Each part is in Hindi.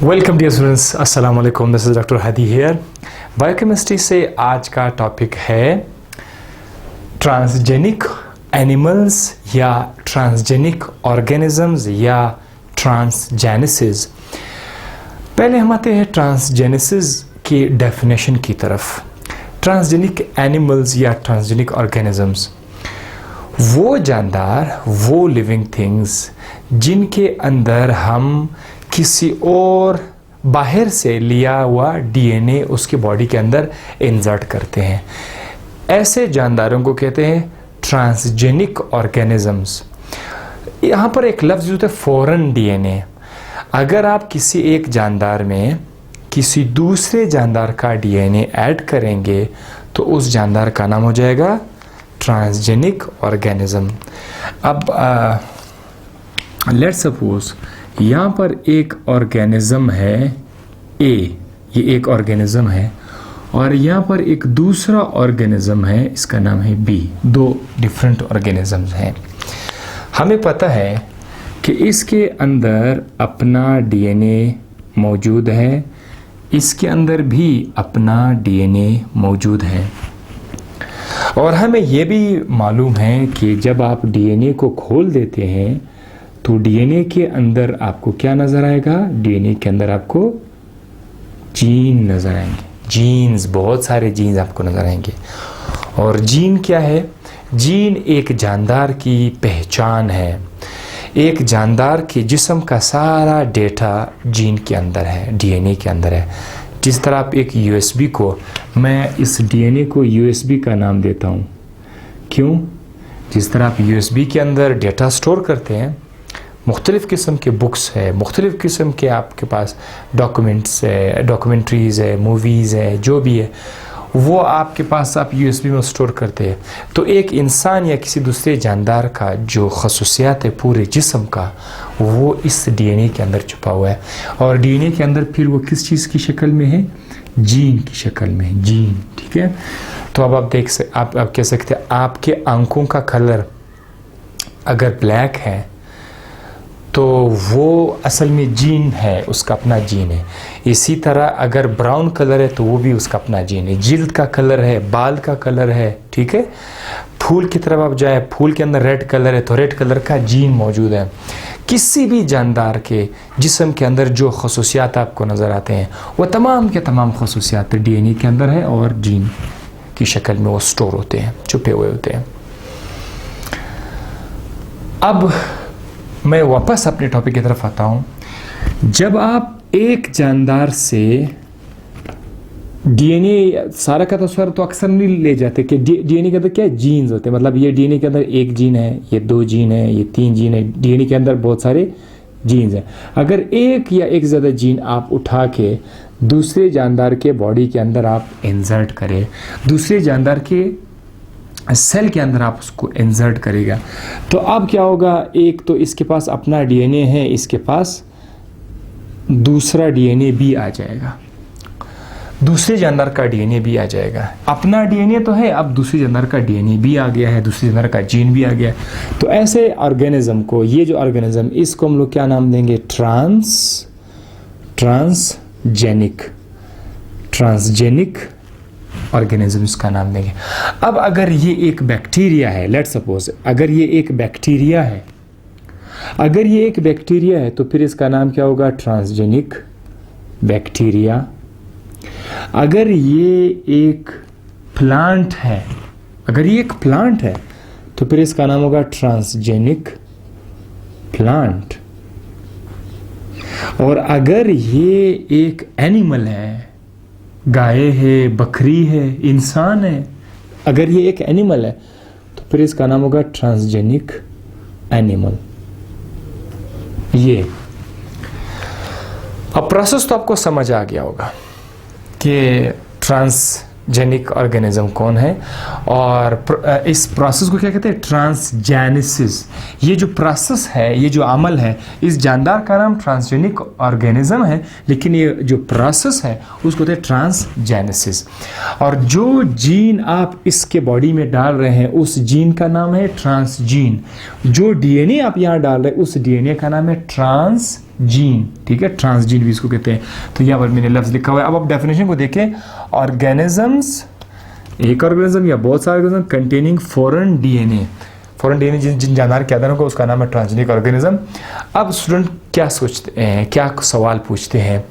वेलकम डियर स्टूडेंट्स, अस्सलाम वालेकुम। This is doctor Hadi here. Biochemistry से आज का टॉपिक है ट्रांसजेनिक एनिमल्स या ट्रांसजेनिक ऑर्गेनिजम्स या ट्रांसजेनेसिस। पहले हम आते हैं ट्रांसजेनेसिस की डेफिनेशन की तरफ। ट्रांसजेनिक एनिमल्स या ट्रांसजेनिक ऑर्गेनिजम्स वो जानदार, वो लिविंग थिंग्स जिनके अंदर हम किसी और बाहर से लिया हुआ डीएनए उसके बॉडी के अंदर इंसर्ट करते हैं। ऐसे जानदारों को कहते हैं ट्रांसजेनिक ऑर्गेनिजम्स। यहाँ पर एक लफ्ज़ होता है फॉरेन डीएनए। अगर आप किसी एक जानदार में किसी दूसरे जानदार का डीएनए ऐड करेंगे तो उस जानदार का नाम हो जाएगा ट्रांसजेनिक ऑर्गेनिज्म। अब लेट्स सपोज यहाँ पर एक ऑर्गेनिज्म है ए, ये एक ऑर्गेनिज्म है, और यहाँ पर एक दूसरा ऑर्गेनिज्म है, इसका नाम है बी। दो डिफरेंट ऑर्गेनिजम्स हैं। हमें पता है कि इसके अंदर अपना डीएनए मौजूद है, इसके अंदर भी अपना डीएनए मौजूद है, और हमें यह भी मालूम है कि जब आप डीएनए को खोल देते हैं तो डीएनए के अंदर आपको क्या नज़र आएगा? डीएनए के अंदर आपको जीन नज़र आएंगे। जीन्स, बहुत सारे जीन्स आपको नज़र आएंगे। और जीन क्या है? जीन एक जानदार की पहचान है। एक जानदार के जिस्म का सारा डेटा जीन के अंदर है, डीएनए के अंदर है। जिस तरह आप एक यूएसबी को, मैं इस डीएनए को यूएसबी का नाम देता हूँ। क्यों? जिस तरह आप यूएसबी के अंदर डेटा स्टोर करते हैं, मुख्तलिफ़ किस्म के बुक्स है, मुख्तलिफ़ किस्म के आपके पास डॉक्यूमेंट्स है, डॉक्यूमेंट्रीज़ है, मूवीज़ है, जो भी है वो आपके पास आप यूएसबी में स्टोर करते हैं। तो एक इंसान या किसी दूसरे जानदार का जो खसूसियात है पूरे जिस्म का, वो इस डीएनए के अंदर छुपा हुआ है। और डीएनए के अंदर फिर वो किस चीज़ की शक्ल में है? जीन की शक्ल में है, जीन। ठीक है। तो अब आप आप कह सकते हैं आपके आंखों का कलर अगर ब्लैक है तो वो असल में जीन है, उसका अपना जीन है। इसी तरह अगर ब्राउन कलर है तो वो भी उसका अपना जीन है। जिल्द का कलर है, बाल का कलर है, ठीक है। फूल की तरफ आप जाए, फूल के अंदर रेड कलर है तो रेड कलर का जीन मौजूद है। किसी भी जानदार के जिस्म के अंदर जो खसूसियात आपको नज़र आते हैं वो तमाम के तमाम खसूसियात डीएनए के अंदर है और जीन की शक्ल में वो स्टोर होते हैं, छुपे हुए होते हैं। अब मैं वापस अपने टॉपिक की तरफ आता हूँ। जब आप एक जानदार से डीएनए सारा का तस्वर तो अक्सर नहीं ले जाते कि डीएनए के अंदर क्या जीन्स होते हैं, मतलब ये डीएनए के अंदर एक जीन है, ये दो जीन है, ये तीन जीन है। डीएनए के अंदर बहुत सारे जीन्स हैं। अगर एक या एक ज़्यादा जीन आप उठा के दूसरे जानदार के बॉडी के अंदर आप इंसर्ट करें, दूसरे जानदार के सेल के अंदर आप उसको इंसर्ट करेगा, तो अब क्या होगा? एक तो इसके पास अपना डीएनए है, इसके पास दूसरा डीएनए भी आ जाएगा, दूसरे जानदार का डीएनए भी आ जाएगा। अपना डीएनए तो है, अब दूसरे जानदार का डीएनए भी आ गया है, दूसरे जानदार का जीन भी आ गया। तो ऐसे ऑर्गेनिज्म को, ये जो ऑर्गेनिज्म, इसको हम लोग क्या नाम देंगे? ट्रांसजेनिक ऑर्गेनिजम्स का नाम देंगे। अब अगर ये एक बैक्टीरिया है, लेट्स सपोज अगर ये एक बैक्टीरिया है, अगर ये एक बैक्टीरिया है तो फिर इसका नाम क्या होगा? Transgenic bacteria. अगर ये एक प्लांट है, अगर ये एक प्लांट है तो फिर इसका नाम होगा ट्रांसजेनिक प्लांट। और अगर ये एक एनिमल है, गाय है, बकरी है, इंसान है, अगर ये एक एनिमल है तो फिर इसका नाम होगा ट्रांसजेनिक एनिमल। ये अब प्रोसेस तो आपको समझ आ गया होगा कि ट्रांसजेनिक ऑर्गेनिज्म कौन है, और इस प्रोसेस को क्या कहते हैं? ट्रांसजेनेसिस। ये जो प्रोसेस है, ये जो अमल है, इस जानदार का नाम ट्रांसजेनिक ऑर्गेनिज्म है, लेकिन ये जो प्रोसेस है उसको कहते हैं ट्रांसजेनेसिस। और जो जीन आप इसके बॉडी में डाल रहे हैं उस जीन का नाम है ट्रांसजीन। जो डीएनए आप यहाँ डाल रहे हैं उस डीएनए का नाम है ट्रांस ट्रांसजीन, ठीक है, ट्रांसजीन भी इसको कहते हैं। तो यहाँ पर मैंने लफ्ज़ लिखा हुआ है। अब आप डेफिनेशन को देखें, ऑर्गेनिजम्स, एक ऑर्गेनिज्म या बहुत सारे organism containing foreign DNA, foreign DNA जिन जानदार के आधारों को, उसका नाम है ट्रांसजेनिक ऑर्गेनिज्म। अब स्टूडेंट क्या सोचते हैं, क्या सवाल पूछते हैं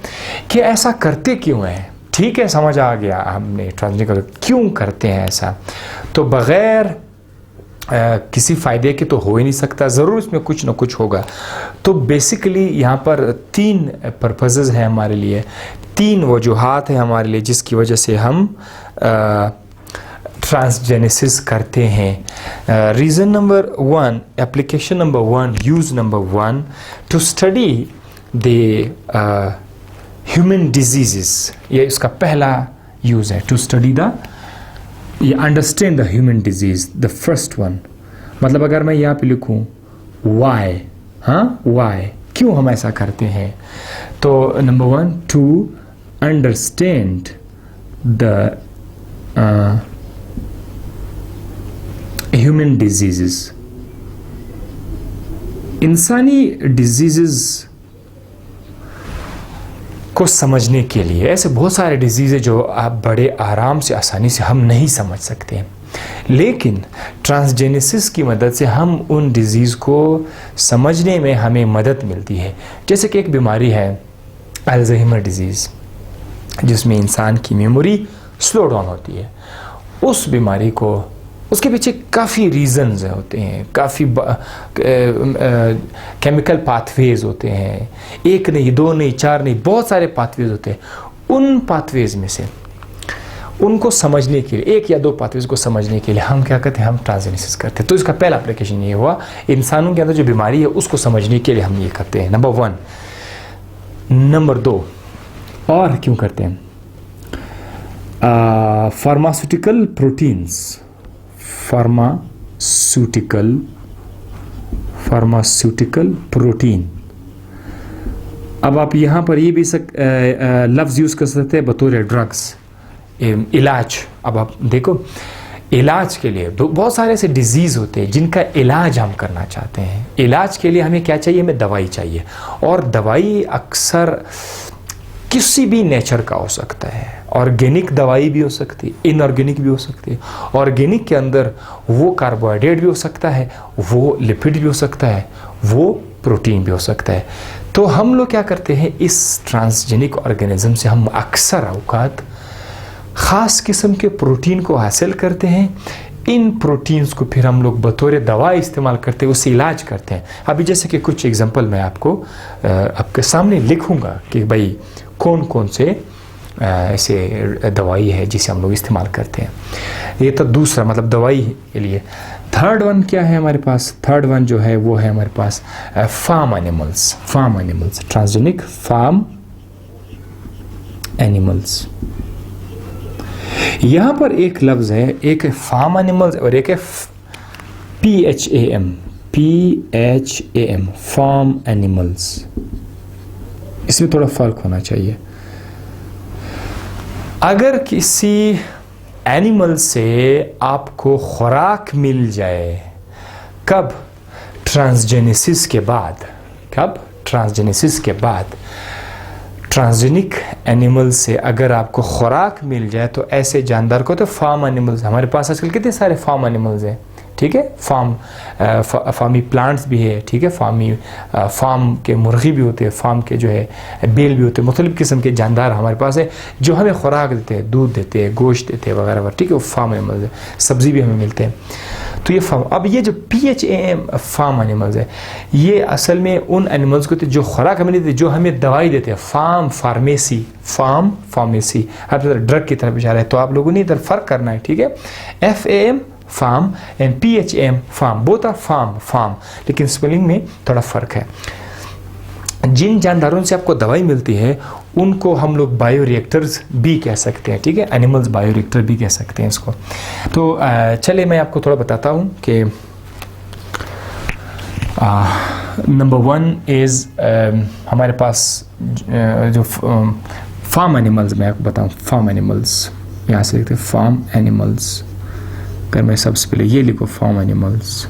कि ऐसा करते क्यों हैं? ठीक है, समझ आ गया हमने ट्रांसजेनिक क्यों करते हैं ऐसा, तो बग़ैर किसी फ़ायदे के तो हो ही नहीं सकता, ज़रूर इसमें कुछ ना कुछ होगा। तो बेसिकली यहाँ पर 3 पर्पसेस हैं हमारे लिए, 3 वजूहात हैं हमारे लिए जिसकी वजह से हम ट्रांसजेनेसिस करते हैं। Reason number 1, application number 1, use number 1, to study the human disease, ये इसका पहला यूज़ है, टू स्टडी द, ये understand the human disease, the first one. मतलब अगर मैं यहाँ पे लिखूँ वाई, हाँ वाई, क्यों हम ऐसा करते हैं, तो number 1, to understand the human disease, इंसानी डिजीज़ को समझने के लिए। ऐसे बहुत सारे डिजीज़ है जो आप बड़े आराम से, आसानी से हम नहीं समझ सकते हैं, लेकिन ट्रांसजेनेसिस की मदद से हम उन डिजीज़ को समझने में हमें मदद मिलती है। जैसे कि एक बीमारी है अल्जाइमर डिजीज़, जिसमें इंसान की मेमोरी स्लो डाउन होती है। उस बीमारी को, उसके पीछे काफ़ी रीज़न्स होते हैं, काफ़ी केमिकल पाथवेज होते हैं, 1 नहीं, 2 नहीं, 4 नहीं, बहुत सारे पाथवेज होते हैं। उन पाथवेज में से उनको समझने के लिए, 1 या 2 पाथवेज को समझने के लिए हम क्या करते हैं, हम ट्रांसजेनेसिस करते हैं। तो इसका पहला एप्लीकेशन ये हुआ, इंसानों के अंदर जो बीमारी है उसको समझने के लिए हम ये करते हैं, नंबर 1। नंबर 2, और क्यों करते हैं, फार्मास्यूटिकल प्रोटीन्स, फार्मास्यूटिकल प्रोटीन। अब आप यहाँ पर ये भी लफ्ज़ यूज़ कर सकते हैं बतौर ड्रग्स, इलाज। अब आप देखो, इलाज के लिए बहुत सारे ऐसे डिजीज़ होते हैं जिनका इलाज हम करना चाहते हैं। इलाज के लिए हमें क्या चाहिए, हमें दवाई चाहिए, और दवाई अक्सर किसी भी नेचर का हो सकता है। ऑर्गेनिक दवाई भी हो सकती है, इनऑर्गेनिक भी हो सकती है। ऑर्गेनिक के अंदर वो कार्बोहाइड्रेट भी हो सकता है, वो लिपिड भी हो सकता है, वो प्रोटीन भी हो सकता है। तो हम लोग क्या करते हैं, इस ट्रांसजेनिक ऑर्गेनिज्म से हम अक्सर औकात ख़ास किस्म के प्रोटीन को हासिल करते हैं। इन प्रोटीन्स को फिर हम लोग बतौर दवा इस्तेमाल करते हैं, उससे इलाज करते हैं। अभी जैसे कि कुछ एग्जांपल मैं आपके सामने लिखूंगा कि भाई कौन कौन से ऐसे दवाई है जिसे हम लोग इस्तेमाल करते हैं। ये तो दूसरा, मतलब दवाई के लिए। थर्ड वन क्या है हमारे पास, थर्ड वन जो है वो है हमारे पास farm animals, transgenic farm animals. यहाँ पर एक लफ्ज़ है, एक है फार्म एनिमल्स और एक है PHAM, फार्म एनिमल्स। इसमें थोड़ा फर्क होना चाहिए। अगर किसी एनिमल से आपको खुराक मिल जाए, कब, ट्रांसजेनेसिस के बाद, कब, ट्रांसजेनेसिस के बाद, ट्रांसजेनिक एनिमल से अगर आपको खुराक मिल जाए तो ऐसे जानदार को तो फार्म एनिमल्स। हमारे पास आजकल कितने सारे फार्म एनिमल्स हैं, ठीक है, फार्मी प्लांट्स भी है, ठीक है, फार्म के मुर्गी भी होते हैं, फार्म के जो है बेल भी होते हैं, मुख्तलिफ किस्म के जानदार हमारे पास है जो हमें खुराक देते हैं, दूध देते हैं, गोश्त देते हैं वगैरह, ठीक है, वो फार्म एनिमल्स है। सब्ज़ी भी हमें मिलते हैं, तो ये फार्म। अब ये जो PHAM फार्म एनिमल्स है, ये असल में उन एनिमल्स को जो खुराक हमें देते हैं, जो हमें दवाई देते हैं, फार्मेसी, हर तरह ड्रग की तरफ इशारा है। तो आप लोगों ने इधर फ़र्क करना है, ठीक है। FAM farm and PHAM farm, both are farm, लेकिन स्पेलिंग में थोड़ा फ़र्क है। जिन जानदारों से आपको दवाई मिलती है उनको हम लोग बायोरिएक्टर्स भी कह सकते हैं, ठीक है, एनिमल्स बायोरिएक्टर भी कह सकते हैं इसको। तो चलिए मैं आपको थोड़ा बताता हूँ कि नंबर 1 इज़ हमारे पास जो फार्म एनिमल्स, मैं आपको बताऊँ फार्म एनिमल्स, यहाँ से लिखते हैं फार्म एनिमल्स। अगर मैं सबसे पहले ये लिखो फार्म एनिमल्स,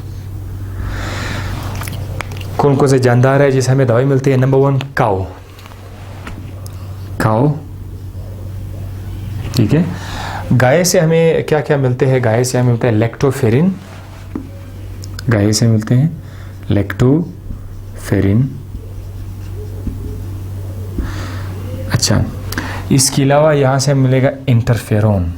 कौन कौन से जानदार है जिसे हमें दवाई मिलती है? नंबर 1 काऊ, ठीक है। गाय से हमें क्या क्या मिलते हैं? गाय से हमें मिलता है लैक्टोफेरिन, गाय से मिलते हैं लैक्टोफेरिन। अच्छा, इसके अलावा यहाँ से मिलेगा इंटरफेरोन,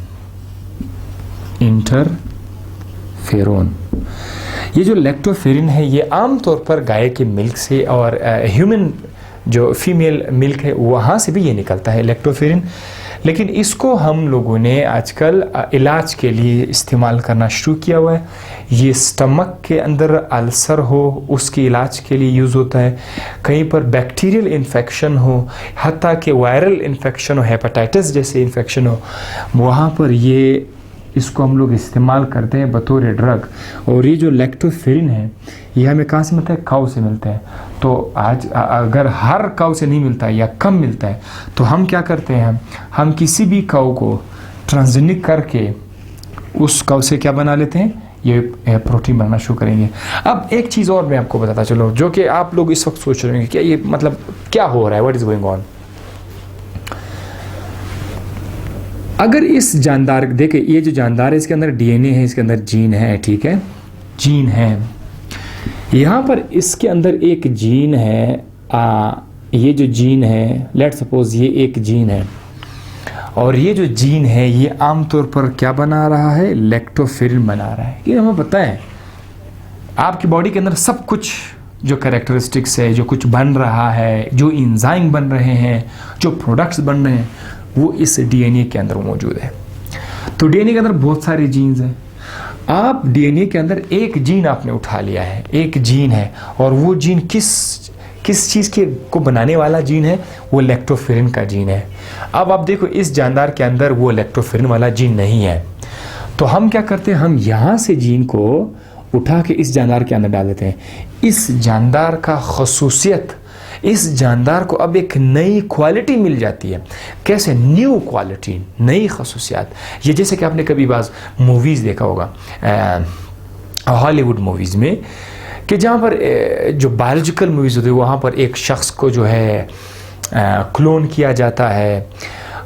ये जो लैक्टोफेरिन है ये आमतौर पर गाय के मिल्क से और ह्यूमन जो फीमेल मिल्क है वहाँ से भी ये निकलता है लैक्टोफेरिन। लेकिन इसको हम लोगों ने आजकल इलाज के लिए इस्तेमाल करना शुरू किया हुआ है। ये स्टमक के अंदर अल्सर हो उसके इलाज के लिए यूज़ होता है, कहीं पर बैक्टीरियल इन्फेक्शन हो, हत्ता कि वायरल इन्फेक्शन हो, हेपेटाइटिस जैसे इन्फेक्शन हो, वहाँ पर ये इसको हम लोग इस्तेमाल करते हैं बतौर ड्रग। और ये जो लैक्टोफेरिन है ये हमें कहाँ से मिलता है? काऊ से मिलता है। तो आज अगर हर काऊ से नहीं मिलता है या कम मिलता है तो हम क्या करते हैं, हम किसी भी काऊ को ट्रांसजेनिक करके उस काऊ से क्या बना लेते हैं? ये प्रोटीन बनना शुरू करेंगे। अब एक चीज़ और मैं आपको बताता चलो, जो कि आप लोग इस वक्त सोच रहे हैं कि ये मतलब क्या हो रहा है, व्हाट इज़ गोइंग ऑन। अगर इस जानदार, देखिए ये जो जानदार है इसके अंदर डीएनए है, इसके अंदर जीन है, ठीक है, जीन है। यहाँ पर इसके अंदर एक जीन है, ये जो जीन है, लेट सपोज ये एक जीन है, और ये जो जीन है ये आमतौर पर क्या बना रहा है? लैक्टोफेरिन बना रहा है। ये हमें पता है आपकी बॉडी के अंदर सब कुछ जो कैरेक्टरिस्टिक्स है, जो कुछ बन रहा है, जो एंजाइम बन रहे हैं, जो प्रोडक्ट्स बन रहे हैं, वो इस डीएनए के अंदर मौजूद है। तो डीएनए के अंदर बहुत सारे जीन्स हैं। आप डीएनए के अंदर एक जीन आपने उठा लिया है, एक जीन है, और वो जीन किस चीज़ के को बनाने वाला जीन है? वो लैक्टोफेरिन का जीन है। अब आप देखो इस जानदार के अंदर वो लैक्टोफेरिन वाला जीन नहीं है, तो हम क्या करते हैं? हम यहाँ से जीन को उठा के इस जानदार के अंदर डाल देते हैं। इस जानदार का खसूसियत, इस जानदार को अब एक नई क्वालिटी मिल जाती है। कैसे? न्यू क्वालिटी, नई खसूसियात। ये जैसे कि आपने कभी बाज़ मूवीज़ देखा होगा हॉलीवुड मूवीज़ में, कि जहाँ पर जो बायोलॉजिकल मूवीज़ होती है वहाँ पर एक शख्स को जो है क्लोन किया जाता है,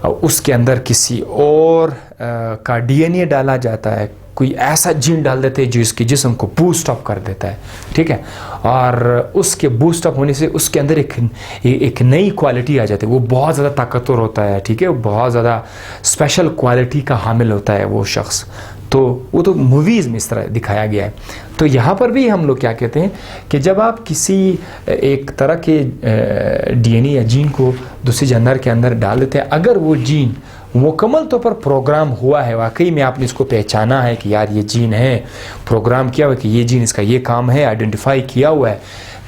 उसके अंदर किसी और का डीएनए डाला जाता है, कोई ऐसा जीन डाल देते हैं जो इसके जिस्म को बूस्ट अप कर देता है, ठीक है, और उसके बूस्ट अप होने से उसके अंदर एक नई क्वालिटी आ जाती है। वो बहुत ज़्यादा ताकतवर होता है, ठीक है, बहुत ज़्यादा स्पेशल क्वालिटी का हामिल होता है वो शख्स। तो वो तो मूवीज़ में इस तरह दिखाया गया है। तो यहाँ पर भी हम लोग क्या कहते हैं कि जब आप किसी एक तरह के डीएनए या जीन को दूसरे जानवर के अंदर डाल देते हैं, अगर वो जीन मुकम्मल तौर पर प्रोग्राम हुआ है, वाकई में आपने इसको पहचाना है कि यार ये जीन है, प्रोग्राम किया हुआ है कि ये जीन इसका ये काम है, आइडेंटिफाई किया हुआ है,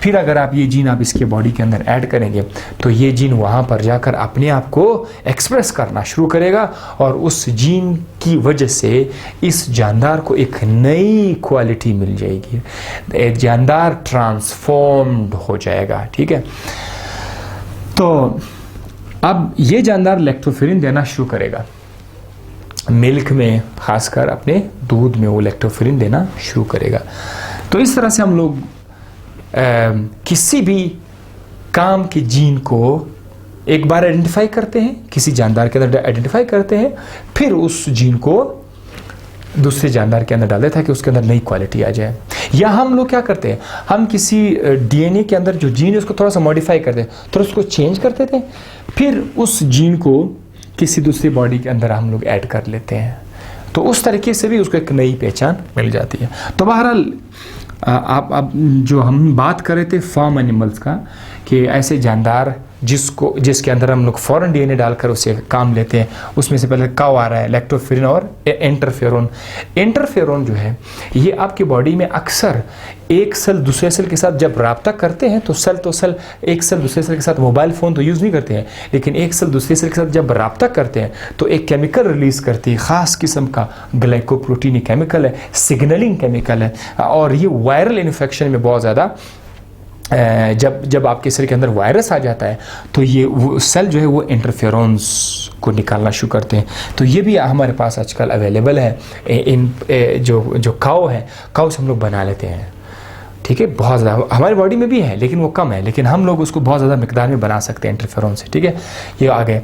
फिर अगर आप ये जीन आप इसके बॉडी के अंदर ऐड करेंगे तो ये जीन वहाँ पर जाकर अपने आप को एक्सप्रेस करना शुरू करेगा, और उस जीन की वजह से इस जानदार को एक नई क्वालिटी मिल जाएगी, एक जानदार ट्रांसफॉर्म्ड हो जाएगा, ठीक है। तो अब ये जानदार लैक्टोफेरिन देना शुरू करेगा, मिल्क में, खासकर अपने दूध में वो लैक्टोफेरिन देना शुरू करेगा। तो इस तरह से हम लोग किसी भी काम के जीन को एक बार आइडेंटिफाई करते हैं, किसी जानदार के अंदर आइडेंटिफाई करते हैं, फिर उस जीन को दूसरे जानदार के अंदर डाल देता है कि उसके अंदर नई क्वालिटी आ जाए। या हम लोग क्या करते हैं, हम किसी डीएनए के अंदर जो जीन है उसको थोड़ा सा मॉडिफाई करते हैं, थोड़ा उसको चेंज कर देते हैं, फिर उस जीन को किसी दूसरी बॉडी के अंदर हम लोग ऐड कर लेते हैं। तो उस तरीके से भी उसको एक नई पहचान मिल जाती है। तो बहरहाल आप जो हम बात कर रहे थे फार्म एनिमल्स का, कि ऐसे जानदार जिसके अंदर हम लोग फॉरेन डीएनए डालकर उसे काम लेते हैं, उसमें से पहले काऊ आ रहा है, लैक्टोफेरिन और इंटरफेरोन। इंटरफेरोन जो है ये आपकी बॉडी में अक्सर एक सेल दूसरे सेल के साथ जब रब्ता करते हैं, तो सेल एक सेल दूसरे सेल के साथ, मोबाइल फ़ोन तो यूज़ नहीं करते हैं, लेकिन एक सेल दूसरे सेल के साथ जब रब्ता करते हैं तो एक केमिकल रिलीज़ करती है, ख़ास किस्म का ग्लाइकोप्रोटीन केमिकल है, सिग्नलिंग केमिकल है, और ये वायरल इन्फेक्शन में बहुत ज़्यादा जब आपके शरीर के अंदर वायरस आ जाता है तो ये वो सेल जो है वो इंटरफेरोन्स को निकालना शुरू करते हैं। तो ये भी हमारे पास आजकल अवेलेबल है, इन जो काऊ है, काऊ से हम लोग बना लेते हैं, ठीक है, बहुत ज़्यादा हमारी बॉडी में भी है लेकिन वो कम है, लेकिन हम लोग उसको बहुत ज़्यादा मिकदार में बना सकते हैं इंटरफेरॉन से, ठीक है, ये आ गए।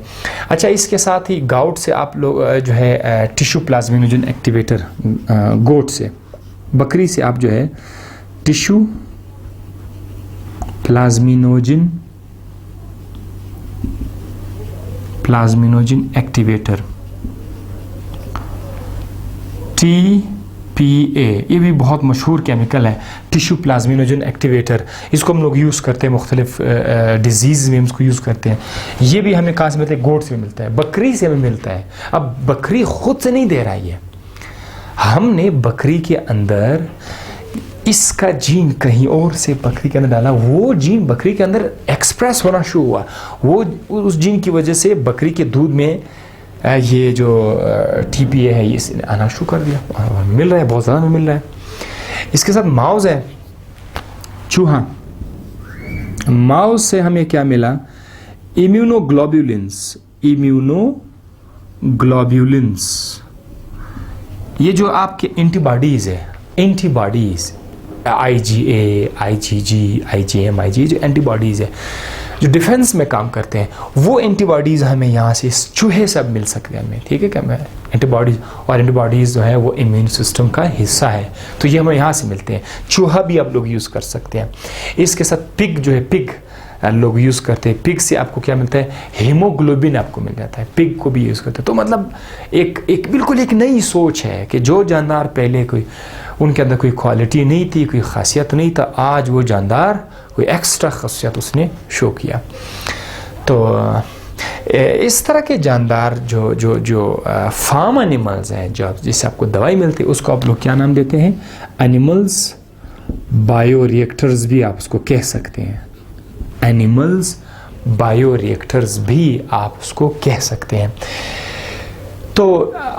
अच्छा, इसके साथ ही गाउट से आप लोग जो है टिश्यू प्लाज्मिनोजन एक्टिवेटर, गोट से, बकरी से आप जो है टिश्यू प्लाज्मिनोजन एक्टिवेटर TPA, ये भी बहुत मशहूर केमिकल है, टिश्यू प्लाज्मिनोजन एक्टिवेटर। इसको हम लोग यूज़ करते हैं मुख्तलिफ डिजीज़ में, हम इसको यूज़ करते हैं। ये भी हमें कहाँ से मिलता है? गोट से मिलता है, बकरी से हमें मिलता है। अब बकरी खुद से नहीं दे रहा है, ये हमने बकरी के अंदर इसका जीन कहीं और से बकरी के अंदर डाला, वो जीन बकरी के अंदर एक्सप्रेस होना शुरू हुआ, वो उस जीन की वजह से बकरी के दूध में ये जो TPA है ये आना शुरू कर दिया, और मिल रहा है, बहुत ज़्यादा मिल रहा है। इसके साथ माउस है, चूहा, माउस से हमें क्या मिला? इम्यूनोग्लोब्युलिन्स, ये जो आपके एंटीबॉडीज़ है, antibodies IgA, IgG, IgM, IG, जो एंटीबॉडीज़ है जो डिफेंस में काम करते हैं, वो एंटीबॉडीज़ हमें यहाँ से इस चूहे से अब मिल सकते हैं हमें, ठीक है क्या? मैं एंटीबॉडीज़, और एंटीबॉडीज़ जो है वो इम्यून सिस्टम का हिस्सा है, तो ये हमें यहाँ से मिलते हैं। चूहा भी आप लोग यूज़ कर सकते हैं। इसके साथ पिग जो है, पिग लोग यूज़ करते हैं, पिग से आपको क्या मिलता है? हीमोग्लोबिन आपको मिल जाता है, पिग को भी यूज़ करते हैं। तो मतलब एक बिल्कुल एक नई सोच है कि जो जानदार पहले कोई उनके अंदर कोई क्वालिटी नहीं थी, कोई खासियत नहीं था, आज वो जानदार कोई एक्स्ट्रा खासियत उसने शो किया। तो इस तरह के जानदार जो फार्म एनिमल्स हैं, जो जिससे आपको दवाई मिलती है, उसको आप लोग क्या नाम देते हैं? एनिमल्स बायोरिएक्टर्स भी आप उसको कह सकते हैं, एनिमल्स बायोरिएक्टर्स भी आप उसको कह सकते हैं। तो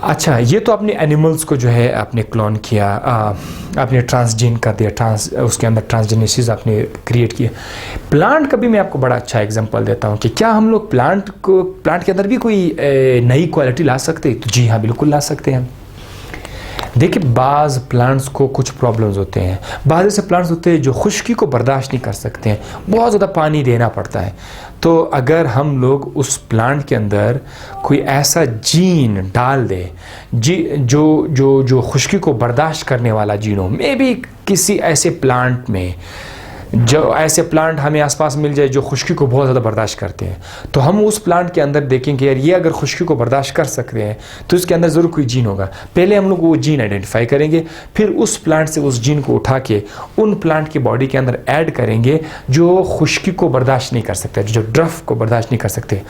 अच्छा, ये तो आपने एनिमल्स को जो है आपने क्लोन किया, आपने ट्रांसजीन कर दिया, उसके अंदर ट्रांसजेनेसिस आपने क्रिएट किया। प्लांट का भी मैं आपको बड़ा अच्छा एग्जांपल देता हूँ कि क्या हम लोग प्लांट के अंदर भी कोई नई क्वालिटी ला सकते हैं? तो जी हाँ, बिल्कुल ला सकते हैं। देखिए, बाज़ प्लांट्स को कुछ प्रॉब्लम्स होते हैं, बाज़ ऐसे प्लांट्स होते हैं जो खुश्की को बर्दाश्त नहीं कर सकते हैं, बहुत ज़्यादा पानी देना पड़ता है। तो अगर हम लोग उस प्लांट के अंदर कोई ऐसा जीन डाल दे जो खुश्की को बर्दाश्त करने वाला जीन हो, मे भी किसी ऐसे प्लांट में, जो ऐसे प्लांट हमें आसपास मिल जाए जो खुश्की को बहुत ज़्यादा बर्दाश्त करते हैं, तो हम उस प्लांट के अंदर देखेंगे यार ये अगर खुश्की को बर्दाश्त कर सकते हैं तो इसके अंदर ज़रूर कोई जीन होगा। पहले हम लोग वो जीन आइडेंटिफाई करेंगे, फिर उस प्लांट से उस जीन को उठा के उन प्लांट की बॉडी के अंदर ऐड करेंगे जो खुश्की को बर्दाश्त नहीं कर सकते, जो ड्रफ को बर्दाश्त नहीं कर सकते।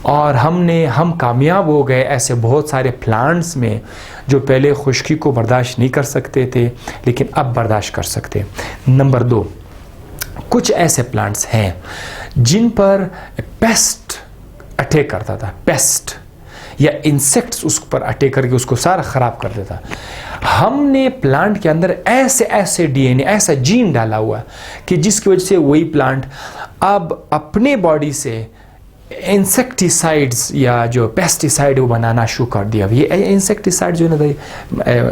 और हम कामयाब हो गए ऐसे बहुत सारे प्लांट्स में जो पहले खुश्की को बर्दाश्त नहीं कर सकते थे लेकिन अब बर्दाश्त कर सकते। नंबर 2, कुछ ऐसे प्लांट्स हैं जिन पर पेस्ट अटैक करता था, पेस्ट या इंसेक्ट्स उस पर अटैक करके उसको सारा ख़राब कर देता। हमने प्लांट के अंदर ऐसे DNA, ऐसा जीन डाला हुआ कि जिसकी वजह से वही प्लांट अब अपने बॉडी से इंसेक्टिसाइड्स या जो पेस्टिसाइड वो बनाना शुरू कर दिया। ये इंसेक्टिसाइड जो है ना,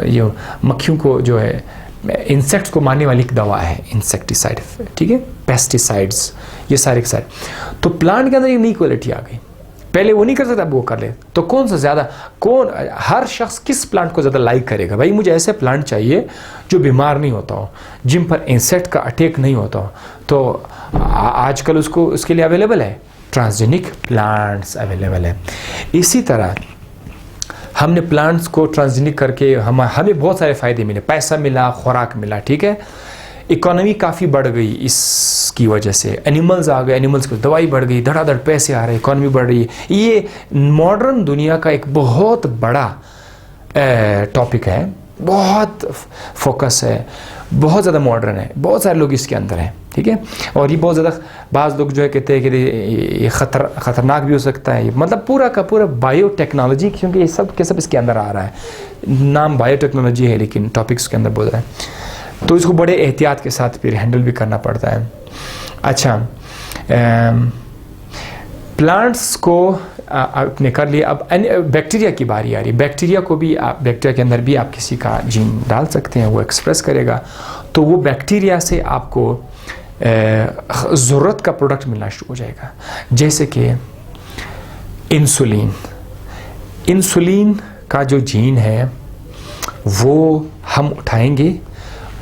ये मक्खियों को जो है इंसेक्ट्स को मारने वाली एक दवा है, इंसेक्टिसाइड, ठीक है, पेस्टिसाइड्स, ये सारे के सारे। तो प्लांट के अंदर एक नई क्वालिटी आ गई, पहले वो नहीं कर सकता, अब वो कर ले। तो कौन सा ज़्यादा, हर शख्स किस प्लांट को ज़्यादा लाइक करेगा? भाई मुझे ऐसे प्लांट चाहिए जो बीमार नहीं होता हो, जिन पर इंसेक्ट का अटैक नहीं होता हो। तो आजकल उसके लिए अवेलेबल है, ट्रांसजेनिक प्लांट्स अवेलेबल है। इसी तरह हमने प्लांट्स को ट्रांसजेनिक करके हमें बहुत सारे फ़ायदे मिले, पैसा मिला, खुराक मिला, ठीक है, इकोनॉमी काफ़ी बढ़ गई इसकी वजह से, एनिमल्स आ गए, एनिमल्स की दवाई बढ़ गई, धड़ाधड़ पैसे आ रहे, इकोनॉमी बढ़ रही है। ये मॉडर्न दुनिया का एक बहुत बड़ा टॉपिक है, बहुत फोकस है, बहुत ज़्यादा मॉडर्न है, बहुत सारे लोग इसके अंदर हैं, ठीक है। और ये बहुत ज़्यादा, बाज़ लोग जो है कहते हैं कि ये ख़तरनाक भी हो सकता है, मतलब पूरा का पूरा बायोटेक्नोलॉजी, क्योंकि ये सब के सब इसके अंदर आ रहा है। नाम बायोटेक्नोलॉजी है लेकिन टॉपिक्स के अंदर बोल रहा है, तो इसको बड़े एहतियात के साथ फिर हैंडल भी करना पड़ता है। अच्छा, प्लांट्स को आपने कर लिया। अब बैक्टीरिया की बारी आ रही है। बैक्टीरिया को भी आप, बैक्टीरिया के अंदर भी आप किसी का जीन डाल सकते हैं, वो एक्सप्रेस करेगा, तो वो बैक्टीरिया से आपको ज़रूरत का प्रोडक्ट मिलना शुरू हो जाएगा। जैसे कि इंसुलिन, इंसुलिन का जो जीन है वो हम उठाएंगे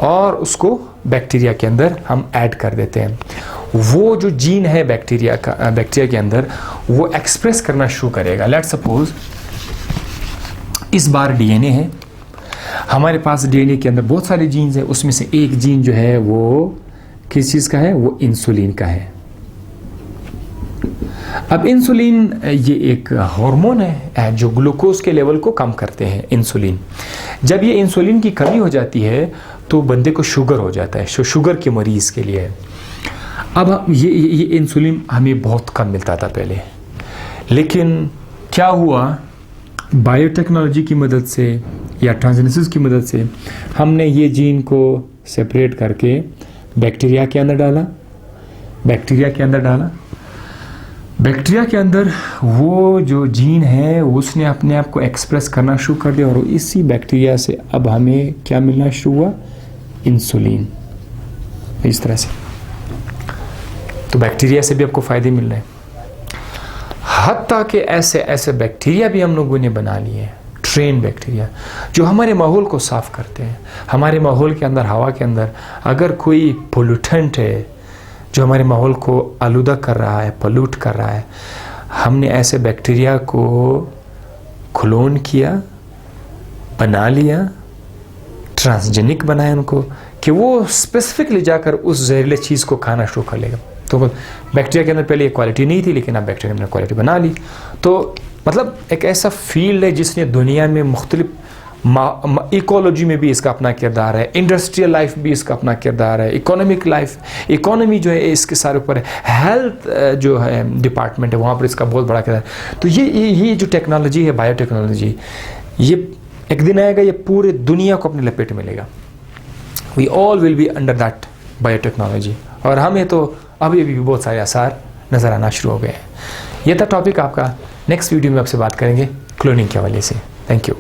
और उसको बैक्टीरिया के अंदर हम ऐड कर देते हैं। वो जो जीन है बैक्टीरिया का, बैक्टीरिया के अंदर वो एक्सप्रेस करना शुरू करेगा। लेट्स सपोज इस बार डीएनए है, हमारे पास डीएनए के अंदर बहुत सारे जीन्स हैं, उसमें से एक जीन जो है वो किस चीज़ का है, वो इंसुलिन का है। अब इंसुलिन ये एक हार्मोन है जो ग्लूकोज के लेवल को कम करते हैं। इंसुलिन, जब ये इंसुलिन की कमी हो जाती है तो बंदे को शुगर हो जाता है, शुगर के मरीज के लिए। अब ये इंसुलिन हमें बहुत कम मिलता था पहले, लेकिन क्या हुआ, बायोटेक्नोलॉजी की मदद से या ट्रांसजेनिसिस की मदद से हमने ये जीन को सेपरेट करके बैक्टीरिया के अंदर डाला। बैक्टीरिया के अंदर वो जो जीन है उसने अपने आप को एक्सप्रेस करना शुरू कर दिया, और इसी बैक्टीरिया से अब हमें क्या मिलना शुरू हुआ, इंसुलिन। इस तरह से तो बैक्टीरिया से भी आपको फ़ायदे मिल रहे हैं। हत्ता कि ऐसे बैक्टीरिया भी हम लोगों ने बना लिए, ट्रेन बैक्टीरिया, जो हमारे माहौल को साफ़ करते हैं। हमारे माहौल के अंदर, हवा के अंदर अगर कोई पोल्यूटेंट है जो हमारे माहौल को आलूदा कर रहा है, पोल्यूट कर रहा है, हमने ऐसे बैक्टीरिया को क्लोन किया, बना लिया, ट्रांसजेनिक बनाया उनको, कि वो स्पेसिफिकली जाकर उस जहरीले चीज़ को खाना शुरू कर लेगा। तो बैक्टीरिया के अंदर पहले ये क्वालिटी नहीं थी, लेकिन अब बैक्टीरिया ने क्वालिटी बना ली। तो मतलब एक ऐसा फील्ड है जिसने दुनिया में मुख्तलिफ इकोलॉजी में भी इसका अपना किरदार है, इंडस्ट्रियल लाइफ भी इसका अपना किरदार है, इकोनॉमिक लाइफ, इकोनॉमी जो है इसके सारे ऊपर है, हेल्थ जो है डिपार्टमेंट है वहाँ पर इसका बहुत बड़ा किरदार है। तो ये जो टेक्नोलॉजी है, बायोटेक्नोलॉजी, ये एक दिन आएगा ये पूरे दुनिया को अपनी लपेट में लेगा। We all will be under that biotechnology, और हमें तो अभी भी बहुत सारे आसार नज़र आना शुरू हो गए हैं। ये था टॉपिक आपका। नेक्स्ट वीडियो में आपसे बात करेंगे क्लोनिंग के हवाले से। Thank you.